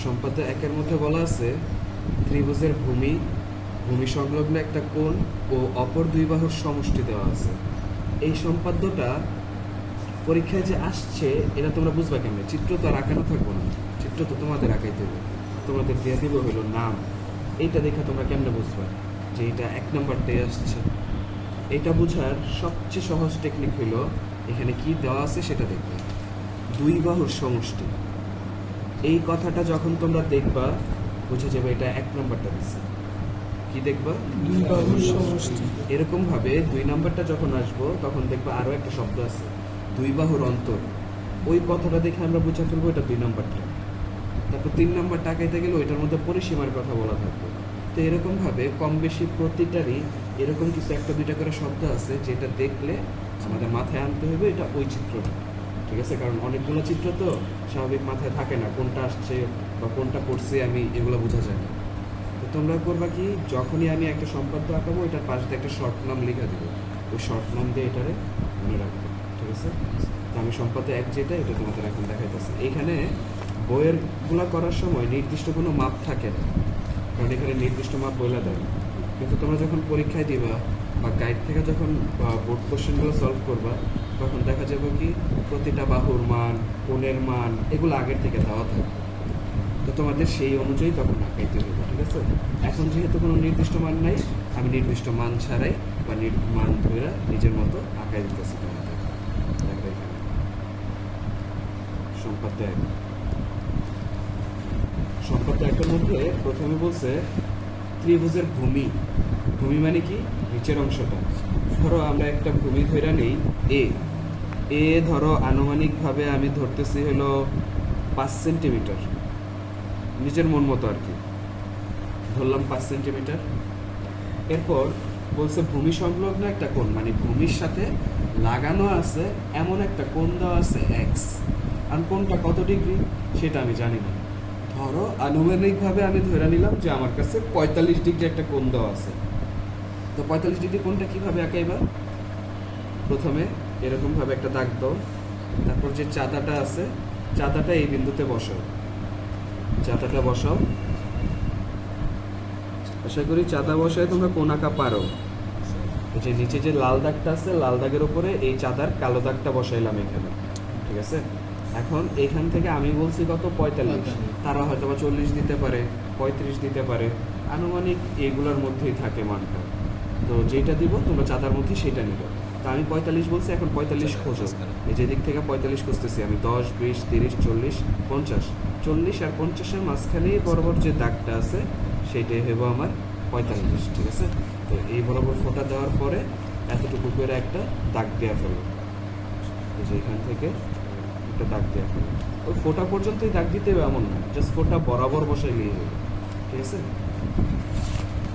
সম্পাদ্য একের মধ্যে বলা আছে ত্রিভুজের ভূমি ভূমি সংলগ্ন একটা কোণ ও অপর দুই বাহুর সমষ্টি দেওয়া আছে। এই সম্পাদ্যটা পরীক্ষায় যে আসছে এটা তোমরা বুঝবা কেমনে? চিত্র তো আর আঁকানো থাকবো না, চিত্র তো তোমাদের আঁকাইতে হবে। তোমাদের দিয়ে দিব হলো নাম। এইটা দেখে তোমরা কেমনে বুঝবা যে এটা 1 নম্বরটাই আসছে? এটা বোঝার সবচেয়ে সহজ টেকনিক হলো এখানে কি দেওয়া আছে সেটা দেখবে। দুই বাহুর সমষ্টি, এই কথাটা যখন তোমরা দেখবা বুঝে যাবে এটা 1 নম্বরটা দিচ্ছে। কি দেখবা? দুই বাহুর সমষ্টি। এরকম ভাবে 2 নম্বরটা যখন আসবো তখন দেখবা আরো একটা শব্দ আছে, দুই বাহুর অন্তর। ওই কথাটা দেখে আমরা বুঝে ফেলবো এটা 2 নম্বরটা। তারপর 3 নম্বর টাকাইতে গেলে ওইটার মধ্যে পরিসীমার কথা বলা থাকবে। তো এরকম ভাবে কম বেশি প্রতিটারই এরকম কিছু একটা দুইটা করে শব্দ আছে যেটা দেখলে আমাদের মাথায় আনতে হবে এটা ওই চিত্রটা। ঠিক আছে? কারণ অনেকগুলো চিত্র তো স্বাভাবিক মাথায় থাকে না, কোনটা আসছে বা কোনটা করছে আমি এগুলো বোঝা যায় না। তো তোমরা করবা কি, যখনই আমি একটা সম্পাদ্য আঁকাবো এটার পাশে একটা শর্ট নাম লিখে দেবো, ওই শর্ট নাম দিয়ে এটারে মনে রাখবো। ঠিক আছে? তো আমি সম্পাদ্য এক যেটা এটা তোমাদের এখন দেখাইতেছি। এইখানে বইয়েরগুলো করার সময় নির্দিষ্ট কোনো মাপ থাকে না, কারণ এখানে নির্দিষ্ট মাপ বলে দেয়। কিন্তু তোমরা যখন পরীক্ষায় দিবা বা গাইড থেকে যখন বোর্ড কোশ্চেনগুলো সলভ করবা তখন দেখা যাবে কি প্রতিটা বাহুর মান, কোণের মান এগুলো আগের থেকে দেওয়া থাকবে। তো তোমাদের সেই অনুযায়ী তখন আঁকাইতে হবে। ঠিক আছে? এখন যেহেতু কোনো নির্দিষ্ট মান নাই, আমি নির্দিষ্ট মান ছাড়াই বা মান ধরে নিজের মতো আঁকাই দিতেছি তোমাদের। দেখো এখানে সম্পাদ্য এক। সম্পাদ্য একের মধ্যে প্রথমে বলছে ত্রিভুজের ভূমি। ভূমি মানে কি? নিচের অংশটা। ধরো আমরা একটা ভূমি ধরে নেই এ। এ ধরো আনুমানিকভাবে আমি ধরতেছি হলো 5 সেন্টিমিটার, নিজের মন মতো আর কি ধরলাম 5 সেন্টিমিটার। এরপর বলছে ভূমি সংলগ্ন একটা কোণ, মানে ভূমির সাথে লাগানো আছে এমন একটা কোণ দেওয়া আছে এক্স। আর কোণটা কত ডিগ্রি সেটা আমি জানি না। ধরো আনুমানিকভাবে আমি ধরে নিলাম যে আমার কাছে 45 ডিগ্রি একটা কোণ দেওয়া আছে। তো 45 ডিগ্রি কোণটা কীভাবে আঁকাইবা? প্রথমে এরকমভাবে একটা দাগ দাও, তারপর যে চাঁদাটা আছে চাঁদাটা এই বিন্দুতে বসাও। চাঁদাটা বসাও, আশা করি চাঁদা বসায় তোমরা কোণ আঁকা পারো। এই যে নিচে যে লাল দাগটা আছে লাল দাগের উপরে এই চাঁদার কালো দাগটা বসাইলাম এখানে। ঠিক আছে? এখন এখান থেকে আমি বলছি কত 45, তারা হয়তো বা 40 দিতে পারে, 35 দিতে পারে, আনুমানিক এগুলোর মধ্যেই থাকে মানটা। তো যেটা দিব তোমরা চাঁদার মধ্যে সেটা নিব। তো আমি 45 বলছি, এখন 45 খোঁজো। এই যে দিক থেকে 45 খুঁজতেছি আমি, 10, 20, 30, 40, 50। 40 আর 50-এর মাঝখানেই বরাবর যে দাগটা আছে সেইটাই হইব আমার 45। ঠিক আছে? তো এই বরাবর ফোঁটা দেওয়ার পরে এতটুকু করে একটা দাগ দেওয়া ফেলো। এই যে এখান থেকে একটা দাগ দেওয়া ফেলো। ওই ফোঁটা পর্যন্তই দাগ দিতে হবে এমন না, জাস্ট ফোঁটা বরাবর বসাইলেই হবে। ঠিক আছে?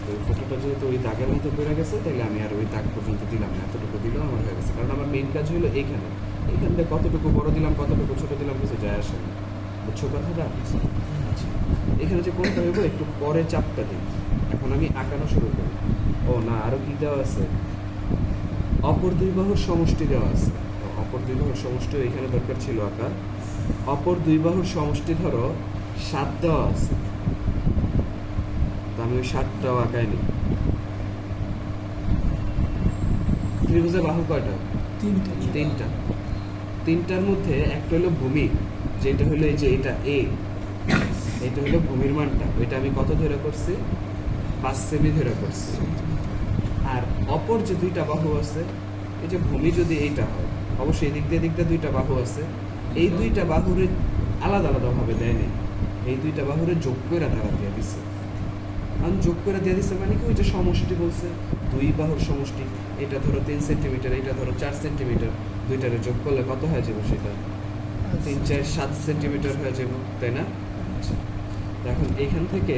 তো ওই ফোঁটাটা যেহেতু ওই দাগের মধ্যে পড়ে গেছে তাহলে আমি আর ওই দাগ পর্যন্ত দিলাম না, এতটুকু দিলেও আমার হয়ে গেছে। কারণ আমার মেইন কাজ হলো এইখানে, এইখান থেকে কতটুকু বড় দিলাম কতটুকু ছোট দিলাম কিছু যায় আসে না। বুঝছো কথাটা? আচ্ছা, এখানে যে কোনটা হইব একটু পরে চাপটা দিই। এখন আমি আঁকানো শুরু করি। ও না, আরও কি দেওয়া আছে? অপর দুই বাহুর সমষ্টি দেওয়া আছে। তো অপর দুই বাহুর সমষ্টি এখানে দরকার ছিল আঁকা। অপর দুই বাহুর সমষ্টি ধরো 7 দেওয়া আছে, তো আমি ওই 7টাও আঁকাইনি। ত্রিভুজের বাহু কয়টা? তিনটা। তিনটার মধ্যে একটা হলো ভূমি, যেটা হলো এই যে এটা এ, এটা হলো ভূমির মানটা। ওইটা আমি কত ধরে করছি? 5 সেমি ধরে করছি। আর অপর যে দুইটা বাহু আছে, এই যে ভূমি যদি এইটা হয়, অবশ্যই এদিক দিয়ে দিকটা দুইটা বাহু আছে, এই দুইটা বাহুরে আলাদা আলাদাভাবে দেয় নেই, এই দুইটা বাহুরে যোগ করে তারা দিয়ে দিচ্ছে। আমি যোগ করে দিয়ে দিচ্ছে মানে কি, ওই যে সমষ্টি বলছে দুই বাহুর সমষ্টি, এটা ধরো 3 সেন্টিমিটার, এটা ধরো 4 সেন্টিমিটার, দুইটারে যোগ করলে কত হয়ে যাবে? সেটা 3, 4, 7 সেন্টিমিটার হয়ে যাবে, তাই না? তো এখন এইখান থেকে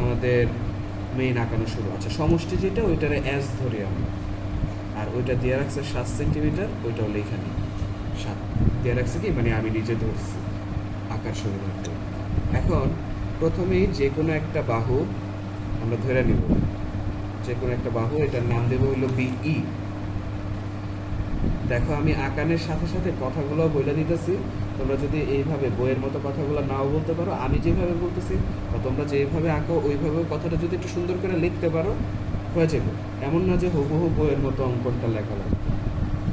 আমাদের মেইন আঁকানো শুরু। আচ্ছা, সমষ্টি যেটা ওইটারে এস ধরি আমরা, আর ওইটা দিয়ে রাখছে 7 সেন্টিমিটার, ওইটাও লেখা নেই 7 দিয়ে রাখছে কি, মানে আমি নিজে ধরছি আঁকার সুবিধার্থে। এখন প্রথমেই যে কোনো একটা বাহু আমরা ধরে নিব, যে কোনো একটা বাহু, এটার নাম দেবো হলো বিই। দেখো আমি আকানের সাথে সাথে কথাগুলো বলে দিতেছি, তোমরা যদি এইভাবে বইয়ের মতো কথাগুলো নাও বলতে পারো, আমি যেভাবে বলতেছি বা তোমরা যেভাবে আঁকো ওইভাবে কথাটা যদি একটু সুন্দর করে লিখতে পারো হয়ে যাবে। এমন না যে হুবহু বইয়ের মতো অঙ্কনটা লেখা লাগবে।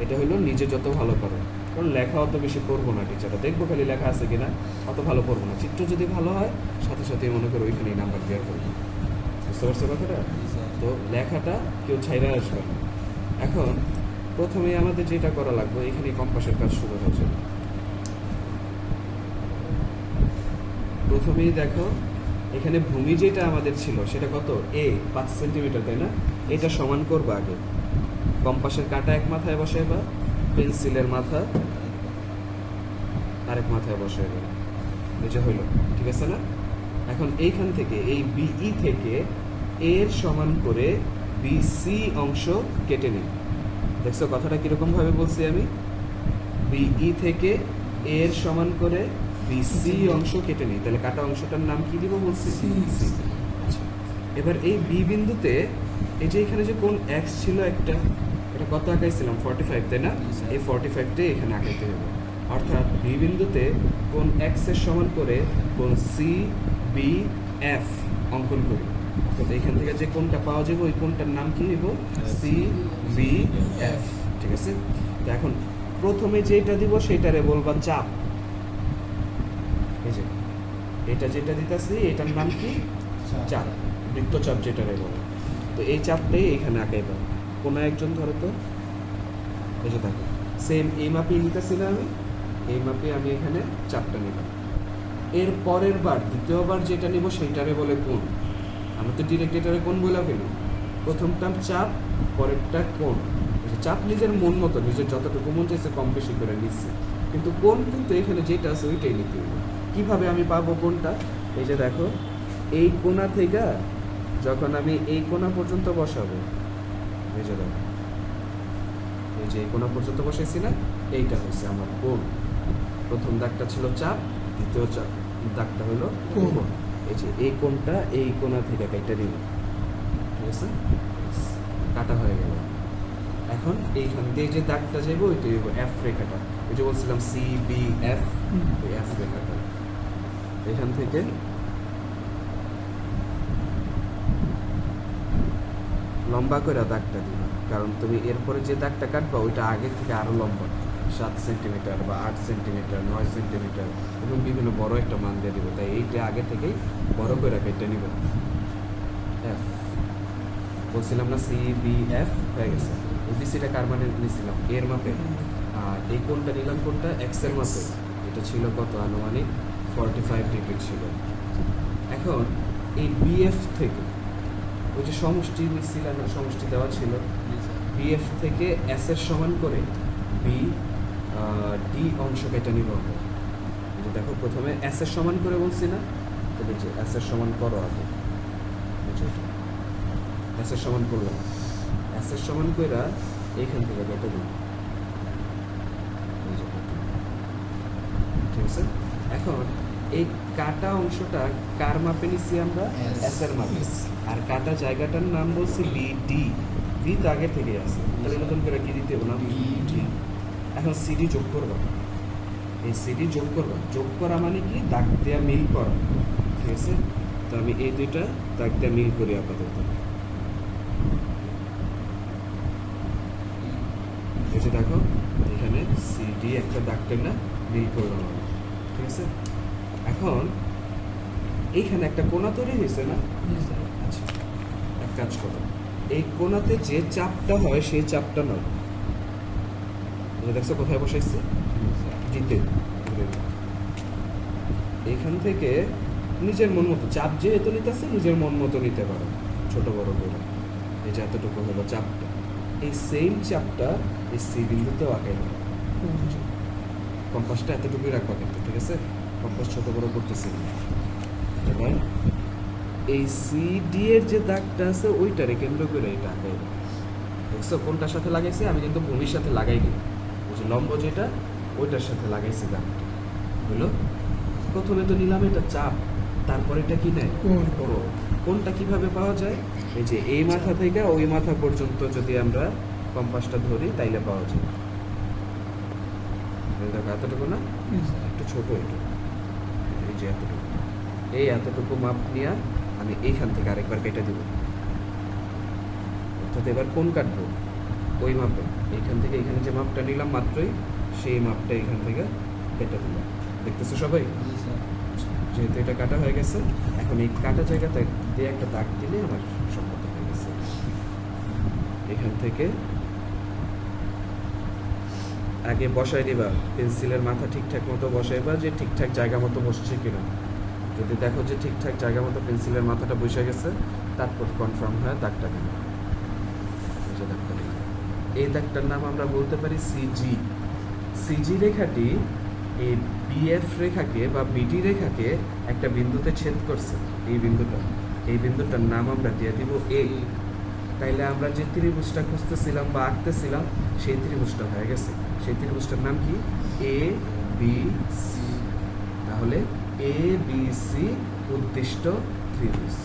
এটা হলো নিজে যত ভালো করো, কারণ লেখা অত বেশি করবো না, টিচারটা দেখবো খালি লেখা আছে কিনা, অত ভালো করবো না। চিত্র যদি ভালো হয় সাথে সাথেই মনে করো ওইখানেই নাম্বার দেওয়া করবো। বুঝতে পারছো কথাটা? তো লেখাটা কেউ ছাইরা আসবে না। এখন প্রথমে আমাদের যেটা করা লাগবে, এখানে কম্পাসের কাজ শুরু হয়ে যাবে। প্রথমেই দেখো এখানে ভূমি যেটা আমাদের ছিল সেটা কত, এ 5 সেন্টিমিটার, তাই না? এটা সমান করবো আগে। কম্পাসের কাঁটা এক মাথায় বসাইবা, পেন্সিলের মাথা আরেক মাথায় বসাইবা, এই যে হইলো, ঠিক আছে না? এখন এইখান থেকে এই বিই থেকে এর সমান করে বিসি অংশ কেটে নিই। দেখছো কথাটা কিরকম ভাবে বলছি আমি? বিই থেকে এর সমান করে বিসি অংশ কেটে নিই, তাহলে কাটা অংশটার নাম কি দিব বলছি? সি। সি। আচ্ছা, এবার এই বি বিন্দুতে এই যে এখানে যে কোণ এক্স ছিল একটা, এটা কত আঁকাইছিলাম? 45, তাই না? এই 45টাই এখানে আঁকাইতে হবে। অর্থাৎ বি বিন্দুতে কোণ এক্স এর সমান করে কোণ সি বি এফ অঙ্কন করি। অর্থাৎ এখান থেকে যে কোণটা পাওয়া যাবে ওই কোণটার নাম কি হইব? C B F. ঠিক আছে? তো এখন প্রথমে যেটা দিব সেটারে বলবা চাপ। এই যে এটা যেটা দিতেছি এটার নাম কি? চাপ, বৃত্তচাপ যেটারে বলে। তো এই চাপটাই এখানে আঁকাইবা। কোনো একজন ধরো তো, এই যে দেখো সেম এই মাপে নিতেছি না আমি, এই মাপে আমি এখানে চাপটা নিলাম। এর পরের বার দ্বিতীয়বার যেটা নিব সেইটারে বলে কোণ। আমরা তো ডিরেক্ট এটারে কোণ বলে ফেলি। প্রথমটা চাপ, পরেরটা কোণ। চাপ নিজের মন মতো, নিজের যতটুকু মন চাইছে কম বেশি করে নিচ্ছে, কিন্তু কোণ কিন্তু এখানে যেটা আছে ওইটাই নিতে হবে। কীভাবে আমি পাবো কোণটা? এই যে দেখো এই কোণা থেকে যখন আমি এই কোণা পর্যন্ত বসাবো, এই যে দেখো এই যে এই কোণা পর্যন্ত বসাইছি না, এইটা হচ্ছে আমার কোণ। প্রথম দাগটা ছিল চাপ, দ্বিতীয় চাপ দাগটা হলো কোণ। এই যে এই কোণটা এই কোণা থেকে কেটে দিব, ঠিক আছে? কাটা হয়ে গেল। এখন এইখান দিয়ে যে দাগটা যাবো ওইটা হইব এফ রেখাটা। ওই যে বলছিলাম সি বি এফ, ওই এফ রেখাটা এখান থেকে লম্বা করে দাগটা দিবা, কারণ তুমি এরপরে যে দাগটা কাটবা ওইটা আগের থেকে আরো লম্বা, 7 সেন্টিমিটার বা 8 সেন্টিমিটার, 9 সেন্টিমিটার, এবং বিভিন্ন বড় একটা মান দিয়ে দিব। তাই এইটা আগে থেকেই বড় করে কেটে নিব। এফ বলছিলাম না, সি বি এফ হয়ে গেছে। এবিসিটা কার মানে নিয়েছিলাম? এর মাপে। আর এই কোণটা নিলাম কোনটা? এক্স এর মাপে। এটা ছিল কত? আনুমানিক 45 ডিগ্রি ছিল। এখন এই বিএফ থেকে ওই যে সমষ্টি নিচ্ছিলাম না, সমষ্টি দেওয়া ছিল, বিএফ থেকে এস এর সমান করে বি ডি অংশ কেটে নিব আমরা। দেখো প্রথমে এস এর সমান করে বলছি না, তাহলে যে এস এর সমান করো আগে, এস এর সমান করলাম, এস এর সমান কইরা এইখান থেকে কেটে দিই, ঠিক আছে? এখন এই কাটা অংশটা কার মাপে নিচ্ছি আমরা? এস এর মাপে। আর কাটা জায়গাটার নাম বলছি বি ডি। বি তো আগে থেকে আছে, তাহলে নতুন করে কি দিতে হবে না? B D. এখন সিডি যোগ করবা, এই সিডি যোগ করবা। যোগ করা মানে কি? দাগ দেওয়া মিল করা, ঠিক আছে? তো আমি এই দুইটা দাগ দেওয়া মিল করি আপাতত। এই যে দেখো এখানে সিডি একটা দাগ টেনে মিল করলাম আমি, ঠিক আছে? এখন এইখানে একটা কোণা তৈরি হয়েছে না? আচ্ছা, এক কাজ করো, এই কোণাতে যে চাপটা হয় সেই চাপটা নাও। দেখছো কোথায় বসাইছি? দিতে। এইখান থেকে নিজের মন মতো চাপ যেহেতু নিতেছে নিজের মন মতো নিতে পারো, ছোট বড় করে। এই যে এতটুকু হলো চাপটা, এই সেম চাপটা এই সি বিন্দুতেও আঁকাই দেবো। কম্পাসটা এতটুকুই রাখবা কিন্তু, ঠিক আছে? কম্পাস ছোট বড় করতেছি না। এবার এই সি ডি এর যে দাগটা আছে ওইটারে কেন্দ্র করে এটা আঁকাই দেবো। দেখছো কোনটার সাথে লাগাইছি? আমি কিন্তু ভূমির সাথে লাগাইনি, ওই যে লম্ব যেটা ওইটার সাথে লাগাইছি দাগটা। হলো প্রথমে তো নিলাম এটা চাপ, তারপরে এটা কি নেয়? কোণ। কোণটা কিভাবে পাওয়া যায়? এই যে এই মাথা থেকে ওই মাথা পর্যন্ত যদি আমরা কম্পাসটা ধরি তাইলে পাওয়া যায়। এই দেখো এতটুকু না, একটু ছোট এটা, এই যে এতটুকু, এই এতটুকু মাপ নিয়ে আমি এইখান থেকে আরেকবার কেটে দেব। অর্থাৎ এবার কোন কাটবো, ওই মাপে এইখান থেকে এইখানে যে মাপটা নিলাম মাত্রই, সেই মাপটা এইখান থেকে কেটে দিলাম। দেখতেছো সবাই? যেহেতু এটা কাটা হয়ে গেছে, এখন এই কাটা জায়গাতে দিয়ে একটা দাগ দিলে আমার সম্মত হয়ে গেছে। এখান থেকে আগে বসাই দিবা, পেন্সিলের মাথা ঠিকঠাক মতো বসাইবা, যে ঠিকঠাক জায়গা মতো বসছে কিনা। যদি দেখো যে ঠিকঠাক জায়গা মতো পেন্সিলের মাথাটা বসে গেছে, তারপর কনফার্ম হয়ে দাগটা দিবা। এই যে দাগটা দিলাম, এই দাগটার নাম আমরা বলতে পারি সিজি। সিজি রেখাটি এই বিএফ রেখাকে বা বিডি রেখাকে একটা বিন্দুতে ছেদ করছে। এই বিন্দুটার নাম আমরা দিয়ে দিব এ। তাইলে আমরা যে ত্রিভুজটা খুঁজতেছিলাম বা আঁকতেছিলাম, সেই ত্রিভুজটা হয়ে গেছে। সেই ত্রিভুজটার নাম কি? A B C. তাহলে এ বি সি উদ্দিষ্ট ত্রিভুজ।